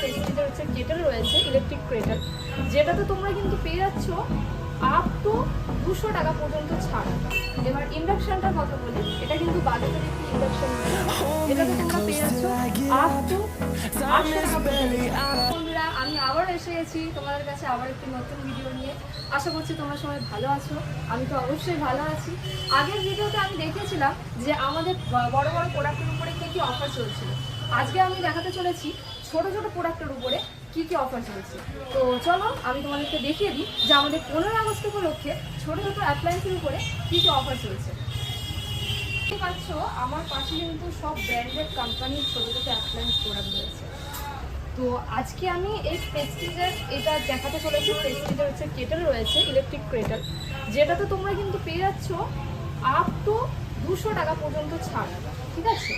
প্রেস্টিজের হচ্ছে কেটেল রয়েছে, electric kettle, যেটাতে তোমরা কিন্তু পেয়ে যাচ্ছ আপ টু 200 টাকা পর্যন্ত ছাড়। এবার ইন্ডাকশনটার কথা বলি, এটা কিন্তু বাজেটের একটি ইন্ডাকশন, এটাতে তোমরা পেয়ে যাচ্ছ আপ টু 800 টাকা পর্যন্ত। বন্ধুরা, আমি আবার এসে গেছি তোমাদের কাছে আবার একটি নতুন ভিডিও নিয়ে। আশা করছি তোমরা সবাই ভালো আছো, আমি তো অবশ্যই ভালো আছি। আগের ভিডিওতে আমি দেখিয়েছিলাম যে আমাদের বড় বড় প্রোডাক্টের উপরে কী কী অফার চলছিল। আজকে আমি দেখাতে চলেছি ছোট ছোট প্রোডাক্টের উপরে কী কী অফার চলছে। তো চলো আমি তোমাদেরকে দেখিয়ে দিই যে আমাদের 15 আগস্ট উপলক্ষে ছোট ছোট অ্যাপ্লায়েন্সের উপরে কী কী অফার চলছে। দেখতে পাচ্ছ আমার পাশে কিন্তু সব ব্র্যান্ডেড কোম্পানির ছোটো ছোটো অ্যাপ্লায়েন্স প্রোডাক্ট রয়েছে। তো আজকে আমি এই প্রেস্টিজের এটা দেখাতে চলেছি। প্রেস্টিজের হচ্ছে কেটেল রয়েছে, ইলেকট্রিক কেটেল, যেটাতে তোমরা কিন্তু পেয়ে যাচ্ছ আপ টু 200 টাকা পর্যন্ত ছাড়। ঠিক আছে,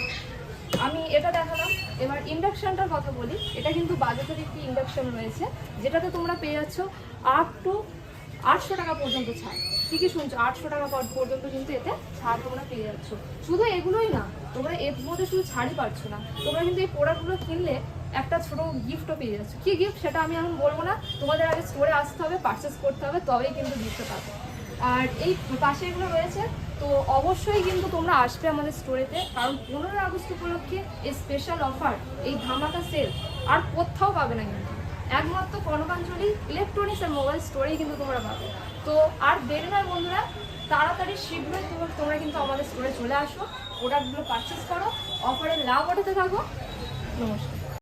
আমি এটা দেখালাম। এবার ইন্ডাকশানটার কথা বলি, এটা কিন্তু বাজেটের একটি ইন্ডাকশান রয়েছে, যেটাতে তোমরা পেয়ে যাচ্ছ আপ টু 800 টাকা পর্যন্ত ছাড়। ঠিকই শুনছো, 800 টাকা পর্যন্ত কিন্তু এতে ছাড় তোমরা পেয়ে যাচ্ছ। শুধু এগুলোই না, তোমরা এর মধ্যে শুধু ছাড়ই পাচ্ছ না, তোমরা কিন্তু এই প্রোডাক্টগুলো কিনলে একটা ছোটো গিফটও পেয়ে যাচ্ছ। কী গিফট সেটা আমি এখন বলবো না, তোমাদের আগে স্টোরে আসতে হবে, পারচেস করতে হবে, তবেই কিন্তু গিফটটা পাবে। আর এই পাশে এগুলো রয়েছে, তো অবশ্যই কিন্তু তোমরা আসবে আমাদের স্টোরেতে, কারণ 15 আগস্ট উপলক্ষে এই স্পেশাল অফার, এই ধামাকা সেল আর কোথাও পাবে না, কিন্তু একমাত্র কনকাঞ্জলি ইলেকট্রনিক্স আর মোবাইল স্টোরেই কিন্তু তোমরা পাবে। তো আর দেরি নয় বন্ধুরা, তাড়াতাড়ি শীঘ্রই তোমরা কিন্তু আমাদের স্টোরে চলে আসো, প্রোডাক্টগুলো পারচেস করো, অফারে লাভ ওঠাতে থাকো। নমস্কার।